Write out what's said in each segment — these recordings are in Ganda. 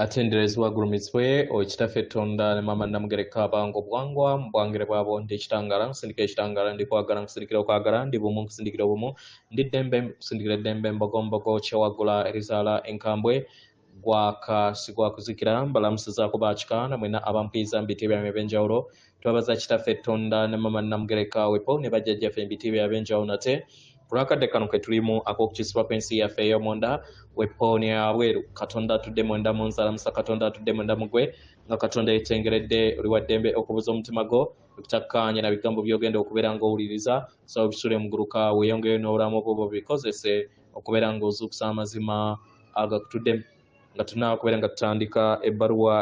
atenderezwa gurumizwe okitaffe tonda ne mama namugereka abango bwangwa mbwangire bwabo ndi kitangala nsindika ekitangala ndi kwagala nkusindikira okwagala ndi bumu nkusindikira obumu ndi ddembe nkusindikira eddembe mbogombogo kyewagula erizaala enkambwe gwaka sigwakuzikira mbalamusizaako baakikaana mwena abampwiza mbiti byame ebyenjawulo twabaza kitaffe tonda ne mama namugereka wepo ne bajjajjaffe embiti bya ebyenjawulo nate kulakadde kano ke tulimu ak'okukisibwa kw'ensi yaffe ey'omonda wepooni abweru katonda atudde mwenda mu nzalamusa katonda atudde mwenda mu gwe nga katonda yetengeredde oli wa ddembe okubuza omutima gwo okutakkaanya na bigambo by'ogenda okubeera ng'owuliriza so bisule muguluka weeyongeyo n'obulamu obwo bikozese okubeera ng'ozuukusa amazima agakutuddemu nga tunaa okubeera nga tutandika ebbaluwa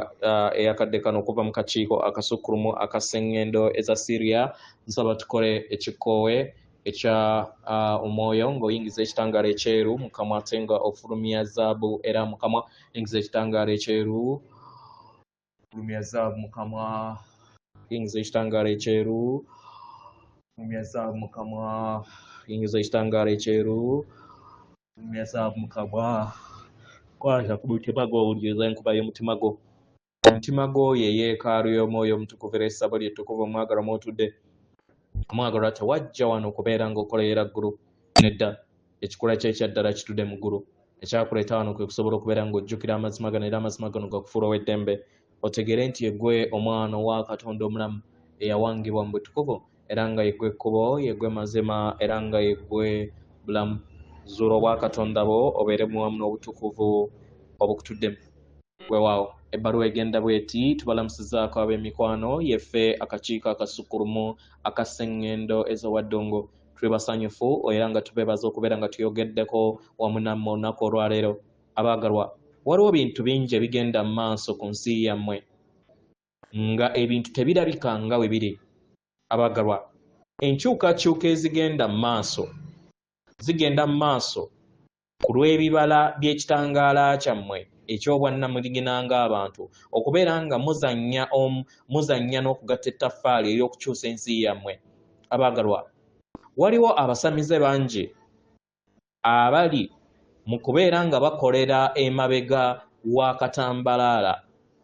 eyakadde kano okuva mu kakiiko akasukkulumu aka sseŋŋendo eza Syria nsaba tukole ekikoowe ekya omwoyo ng'oyingiza ekitangaala ekyeru mu kamwa ate nga ofulumya zaabu era mu kamwa yingiza ekitangaala ekyeru fulumya zaabu mu kamwa yingiza ekitangaala ekyeru fulumya zaabu mu kamwa yingiza ekitangaala ekyeru fulumya zaabu mu kamwa kwata ku mutima gwo owuliriza enkuba y'omutima gwo omutima gwo ye yeekaalu y'omwoyo omutukuvu era essabo lyettukuvu omwagala mwotudde omwagalwa tewajja wano okubeera ng'okoleera ggulu nedda ekikula kye ekyaddala kitudde mu ggulu ekyakuleeta wano kwe kusobola okubeera ng'ojjukira amazima gano era amazima gano gakufuula ow'eddembe otegere nti yeggwe omwana owa katonda omulamu eyawangibwa mu butukuvu era nga yeggwe ekkubo yeggwe mazima era nga yeggwe bulamu zuula obwa katonda bo obeere muwamu n'obutukuvu obukutuddemu weewaawo ebbaluwa egenda bweti tubalamusizaako ab'emikwano yeffe akakiiko akasukkulumu aka sseŋŋendo ezowaddongo tuli basanyufu era nga tubeebaza okubeera nga tuyogeddeko wamu nammwe olunaku olwaleero abaagalwa waliwo bintu bingi ebigenda mu maaso ku nsi yammwe nga ebintu tebirabika nga we biri abaagalwa enkyukakyuka ezigenda mu maaso zigenda mu maaso ku lw'ebibala by'ekitangaala kyammwe ekyobwannamulingina ng'abantu okubeera nga muzannya n'okugatta ettaffaali ery'okukyusa ensi yammwe abaagalwa waliwo abasamize bangi abali mu kubeera nga bakolera emabega w'akatambalaala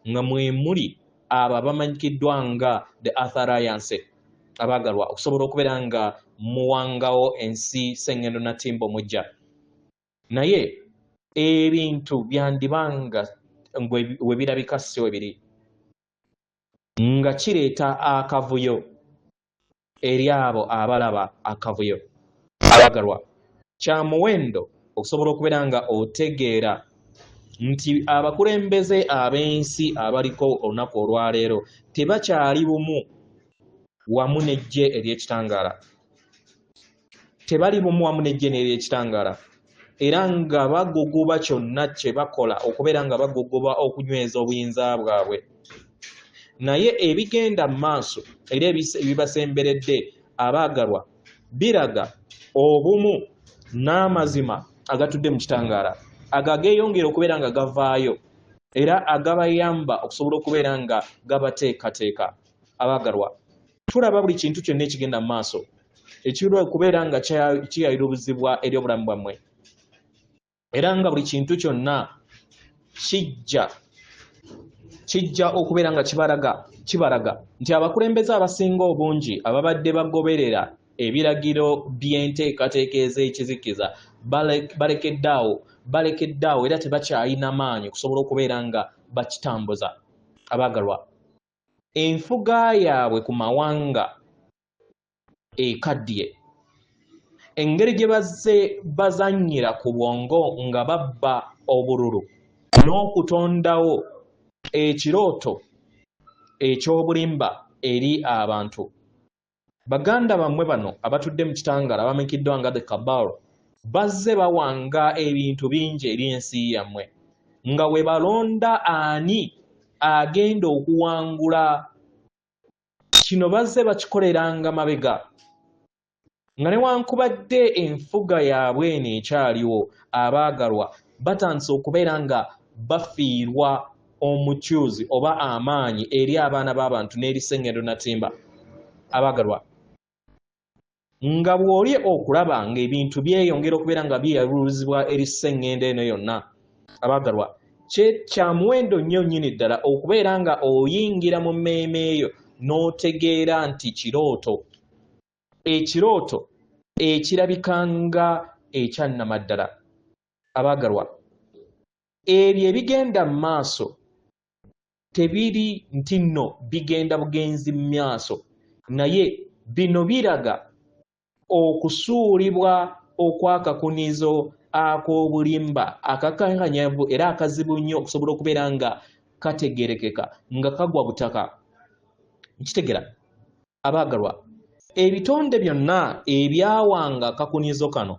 nga mwe muli abo bamanyikiddwa nga the Earth Alliance abaagalwa okusobola okubeera nga muwangawo ensi sseŋŋendo natimbo mujja naye ebintu byandibanga we birabika si we biri nga kireeta akavuyo eri abo abalaba akavuyo abaagalwa kya muwendo okusobola okubeera nga otegeera nti abakulembeze ab'ensi abaliko olunaku olwaleero tebakyali bumu wamu n'eggye ery'ekitangaala tebali bumu wamu n'eggye n'ery'ekitangaala era nga bagogoba kyonna kye bakola okubeera nga bagogoba okunyweza obuyinza bwabwe naye ebigenda mu maaso era ebibasemberedde abaagalwa biraga obumu n'amazima agatudde mu kitangaala agageeyongera okubeera nga gavaayo era agabayamba okusobola okubeera nga gabateekateeka abaagalwa tulaba buli kintu kyonna ekigenda mu maaso ekirwa okubeera nga kiyayirubuzibwa eri obulamu bwammwe era nga buli kintu kyonna kijja okubeera nga kibalaga nti abakulembeze abasinga obungi ababadde bagoberera ebiragiro by'enteekateeka ez'ekizikiza balekeddaawo era tebakyalina maanyi okusobola okubeera nga bakitambuza abaagalwa enfuga yaabwe ku mawanga ekaddiye engeri gye bazze bazannyira ku bwongo nga babba obululu n'okutondawo ekirooto eky'obulimba eri abantu baganda bammwe bano abatudde mu kitangaala abamanyikiddwa nga the Cabal bazze bawanga ebintu bingi eri ensi yammwe nga we balonda ani agenda okuwangula kino bazze bakikoleranga mabega nga newankubadde enfuga yaabwe eno ekyaliwo abaagalwa batandise okubeera nga bafiirwa omukyuzi oba amaanyi eri abaana b'abantu n'eri sseŋŋendo natimba abaagalwa nga bw'oli okulaba ng'ebintu byeyongera okubeera nga byeyaluluzibwa eri sseŋŋendo eno yonna abaagalwa kya muwendo nnyo nnyini ddala okubeera nga oyingira mu mmeeme eyo n'otegeera nti ekirooto ekirabikanga ekyannamaddala. Abaagalwa, ebyo ebigenda mu maaso tebiri nti nno bigenda bugenzi mu maaso, naye bino biraga okusuulibwa okw'akakunizo ak'obulimba akakankanyavu era akazibu nnyo okusobola okubeera nga kategerekeka nga kagwa butaka. Nkitegera abaagalwa, ebitonde byonna ebyawanga akakunizo kano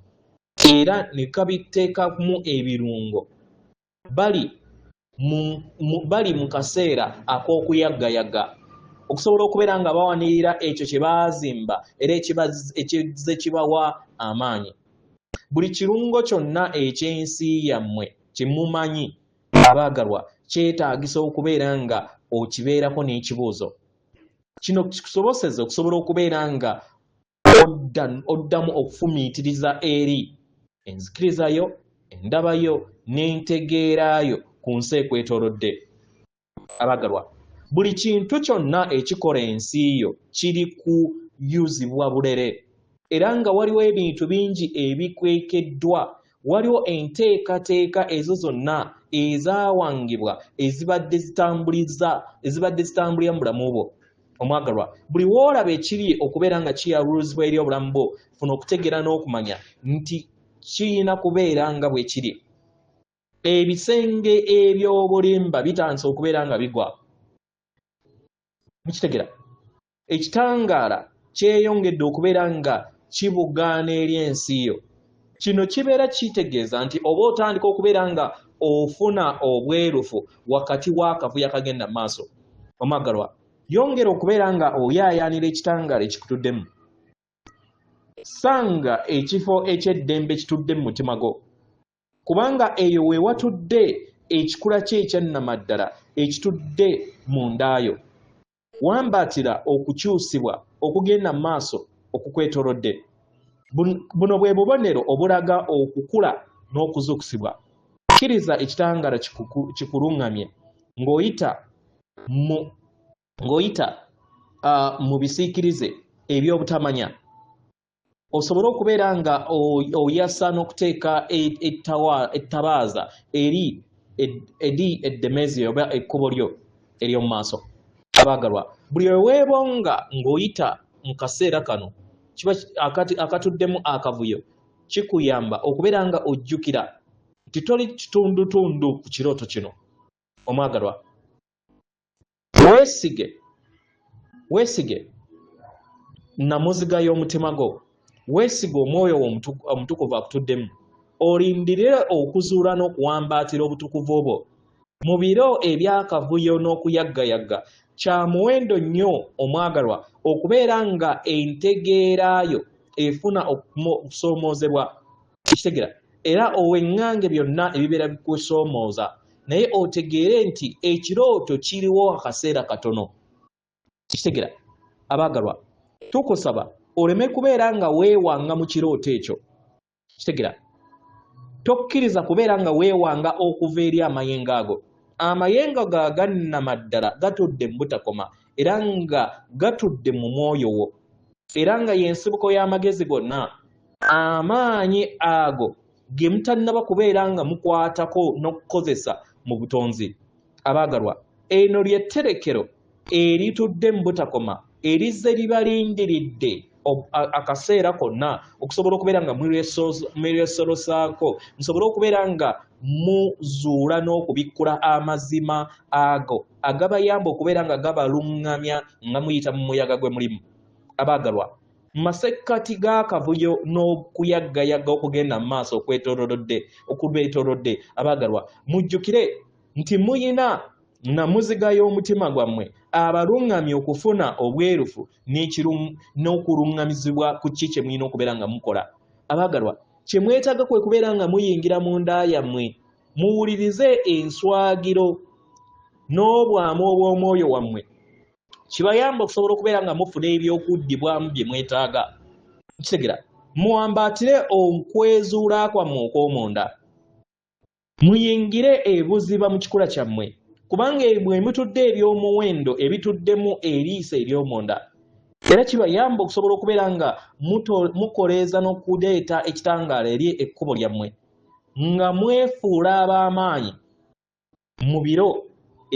era ne kabiteekamu ebirungo bali mu kaseera ak'okuyaggayaga okusobola okubeera nga bawanirira ekyo kye baazimba era ekizze kibawa amaanyi. Buli kirungo kyonna eky'ensi yammwe kye mumanyi abaagalwa kyetaagisa okubeera nga okibeerako n'ekibuuzo. Kino kikusoboseza okusobola okubeera nga oddamu okufumiitiriza eri enzikiriza yo, endaba yo n'entegeera yo ku nsi ekwetoolodde. Abaagalwa, buli kintu kyonna ekikola ensi yo kiri kuyuzibwa bulere era nga waliwo ebintu bingi ebikwekeddwa, waliwo enteekateeka ezo zonna ezaawangibwa ezibadde zitambulira mu bulamu bwo. Omwagalwa, buli woolaba ekiri okubeera nga kiyawuluzibwa eri obulamu bwo, funa okutegeera n'okumanya nti kirina kubeera nga bwe kiri. Ebisenge eby'obulimba bitandise okubeera nga bigwa. Mukitegera, ekitangaala kyeyongedde okubeera nga kibugaana eri ensi yo. Kino kibeera kitegeeza nti oba otandika okubeera nga ofuna obwerufu wakati w'akavuyo akagenda mu maaso. Omwagalwa, yongera okubeera nga oyaayaanira ekitangaala ekikutuddemu. Sanga ekifo eky'eddembe kitudde mu mutima gwo, kubanga eyo we watudde ekikula kye ekyannamaddala ekitudde mu ndaayo. Wambaatira okukyusibwa okugenda mu maaso okukwetoolodde. Buno bwe bubonero obulaga okukula n'okuzuukusibwa. Kkiriza ekitangaala kikuluŋŋamye ng'oyita mu bisiikirize eby'obutamanya, osobole okubeera nga oyasa n'okuteeka ettabaaza eri eddemeezi oba ekkubo lyo ery'omu maaso. Abaagalwa, buli weweebonga ng'oyita mu kaseera kano kiba akatuddemu akavuyo, kikuyamba okubeera nga ojjukira nti toli kitundutundu ku kirooto kino. Omwagalwa, weesige namuziga y'omutima gwo, weesige omwoyo omutukuvu akutuddemu, olindirire okuzuula n'okuwambaatira obutukuvu obwo mu biro ebyakavuyo n'okuyaggayagga. Kya muwendo nnyo omwagalwa okubeera nga entegeerayo efuna okusoomoozebwa. Kitegera era oweŋŋange byonna ebibeera bikusoomooza, naye otegeere nti ekirooto kiriwo akaseera katono. Kitegera abaagalwa, tukusaba oleme kubeera nga weewanga mu kirooto ekyo. Kitegera, tokkiriza kubeera nga weewanga okuva eri amayengo ago. Amayengo ga gannamaddala gatudde mu butakoma era nga gatudde mu mwoyo wo, era nga y'ensibuko y'amagezi gonna. Amaanyi ago ge mutannaba kubeera nga mukwatako n'okukozesa mu butonzi. Abaagalwa, eno ly'etterekero eritudde mu butakoma erizze libalindiridde akaseera konna okusobola okubeera nga mweresolosaako, musobole okubeera nga muzuula n'okubikkula amazima ago agabayamba okubeera nga gabaluŋŋamya nga muyita mu muyaga gwe mulimu. Abaagalwa, mu masekkati g'akavuyo n'okuyaggayagga okugenda mu maaso okubeetoolodde, abaagalwa, mujjukire nti muyina namuziga y'omutima gwammwe abaluŋŋamye okufuna obwerufu n'okuluŋŋamizibwa ku ki kye mulina okubeera nga mukola. Abaagalwa, kye mwetaaga kwe kubeera nga muyingira mu nda yammwe muwulirize enswagiro n'obwamu obw'omwoyo wammwe, kibayamba okusobola okubeera nga mufuna ebyokuddibwamu bye mwetaaga. Kitegera, muwambaatire okwezuula kwammwe okw'omunda. muyingire ebuziba mu kikula kyammwe kubanga bwe mutudde eby'omuwendo ebituddemu eriisa ery'omunda era kibayamba okusobola okubeera nga mukoleeza n'okuleeta ekitangaala eri ekkubo lyammwe nga mwefuula ab'amaanyi mu biro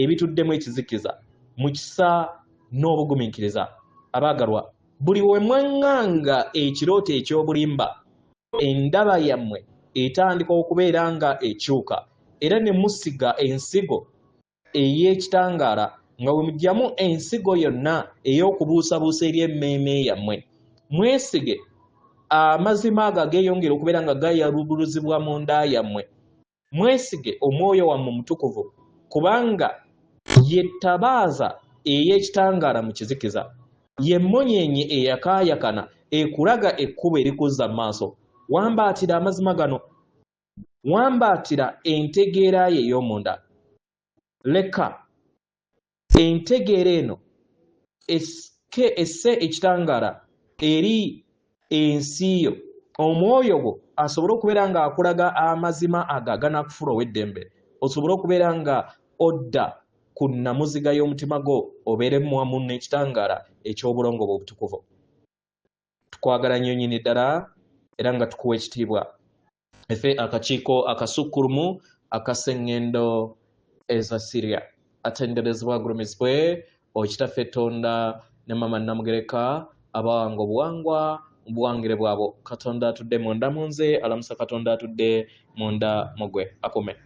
ebituddemu ekizikiza mu kisa n'obugumiikiriza. Abaagalwa, buli we mwaŋŋanga ekirooto eky'obulimba endaba yammwe etandika okubeera nga ekyuka era ne musiga ensigo ey'ekitangaala nga bwe mugyamu ensigo yonna ey'okubuusabuusa eri emmeeme yammwe. Mwesige amazima ago ageeyongera okubeera nga gayalubuluzibwa mu nda yammwe. Mwesige omwoyo wammwe omutukuvu kubanga ye ttabaaza ey'ekitangaala mu kizikiza, ye mmonyenye eyakaayakana ekulaga ekkubo erikuzza mu maaso. Wambaatira amazima gano, wambaatira entegeera ye ey'omunda. Leka entegeera eno esse ekitangaala eri ensi yo, omwoyo gwo asobole okubeera ng'akulaga amazima ago aganakufuula ow'eddembe, osobole okubeera nga odda ku nnamuziga y'omutima gwo obeeremu wamu n'ekitangaala eky'obulongo bwe obutukuvu. Tukwagala nnyo nnyini ddala era nga tukuwa ekitiibwa efe akakiiko akasukkulumu akaseŋŋendo eza Syria atenderezebwa agulumizibwe okitaffe Tonda ne Maama Namugereka abawanga obuwangwa mu buwangire bwabo. Katonda atudde munda mu nze, alamusa Katonda atudde munda mu gwe. Akume.